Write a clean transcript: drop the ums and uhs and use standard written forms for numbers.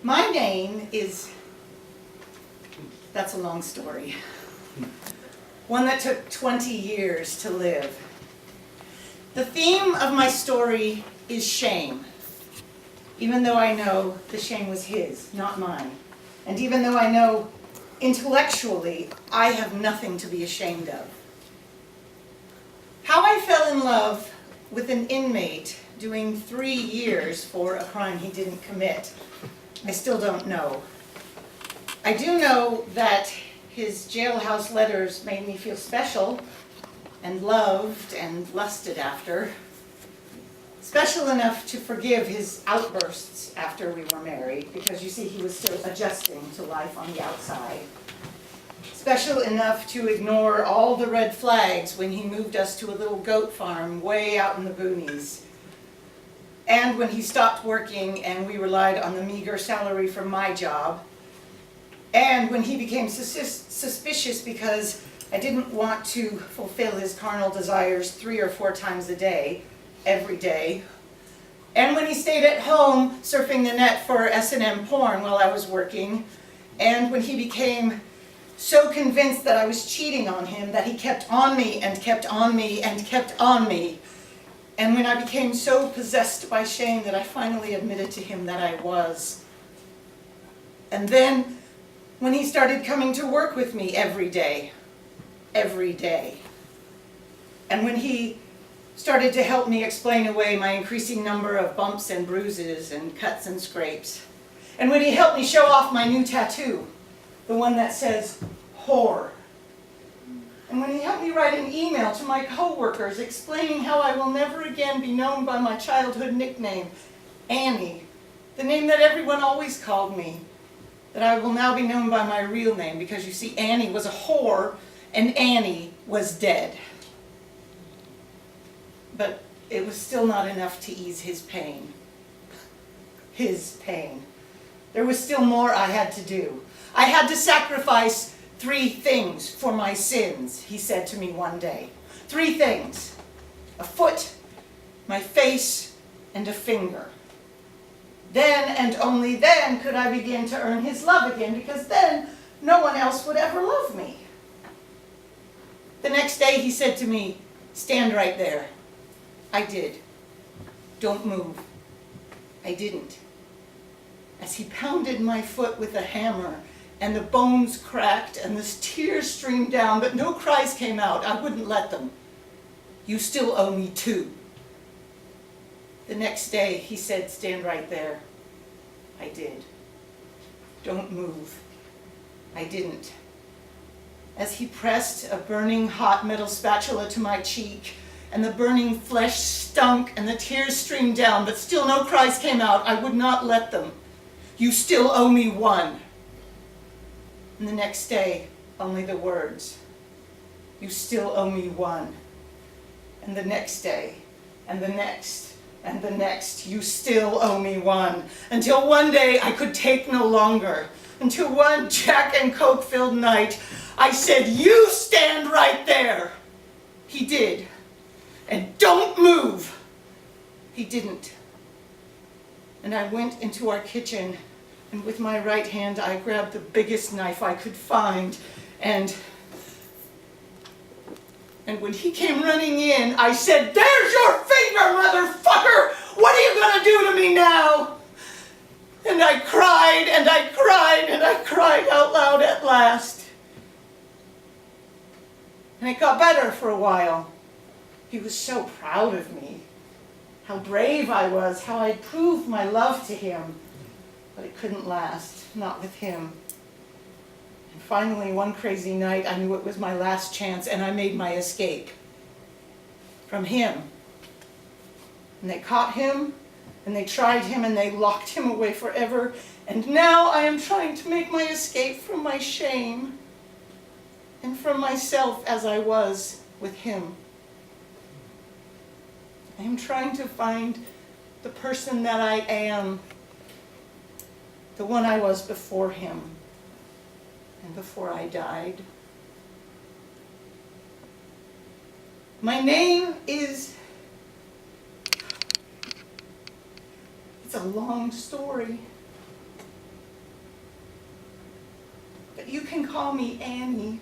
My name is, that's a long story. One that took 20 years to live. The theme of my story is shame, even though I know the shame was his, not mine. And even though I know intellectually I have nothing to be ashamed of. How I fell in love with an inmate doing 3 years for a crime he didn't commit, I still don't know. I do know that his jailhouse letters made me feel special and loved and lusted after. Special enough to forgive his outbursts after we were married, because you see he was still adjusting to life on the outside. Special enough to ignore all the red flags when he moved us to a little goat farm way out in the boonies. And when he stopped working and we relied on the meager salary from my job. And when he became suspicious because I didn't want to fulfill his carnal desires 3 or 4 times a day, every day. And when he stayed at home surfing the net for S&M porn while I was working. And when he became so convinced that I was cheating on him that he kept on me and kept on me and kept on me. And when I became so possessed by shame that I finally admitted to him that I was. And then when he started coming to work with me every day. And when he started to help me explain away my increasing number of bumps and bruises and cuts and scrapes. And when he helped me show off my new tattoo, the one that says, whore. And when he helped me write an email to my coworkers explaining how I will never again be known by my childhood nickname, Annie, the name that everyone always called me, that I will now be known by my real name, because you see Annie was a whore and Annie was dead. But it was still not enough to ease his pain. His pain. There was still more I had to do. I had to sacrifice 3 things for my sins, he said to me one day. 3 things. A foot, my face, and a finger. Then and only then could I begin to earn his love again, because then no one else would ever love me. The next day he said to me, stand right there. I did. Don't move. I didn't. As he pounded my foot with a hammer, and the bones cracked, and the tears streamed down, but no cries came out. I wouldn't let them. You still owe me 2. The next day, he said, stand right there. I did. Don't move. I didn't. As he pressed a burning hot metal spatula to my cheek, and the burning flesh stunk, and the tears streamed down, but still no cries came out, I would not let them. You still owe me 1. And the next day, only the words. You still owe me 1. And the next day, and the next, and the next, you still owe me 1. Until one day I could take no longer. Until one Jack and Coke filled night, I said, you stand right there. He did. And don't move. He didn't. And I went into our kitchen, and with my right hand I grabbed the biggest knife I could find, and when he came running in, I said, there's your finger, motherfucker! What are you gonna do to me now? And I cried, and I cried, and I cried out loud at last. And it got better for a while. He was so proud of me. How brave I was, how I proved my love to him. But it couldn't last, not with him. And finally, one crazy night, I knew it was my last chance, and I made my escape from him. And they caught him, and they tried him, and they locked him away forever. And now I am trying to make my escape from my shame and from myself as I was with him. I am trying to find the person that I am, the one I was before him and before I died. My name is, it's a long story. but you can call me Annie.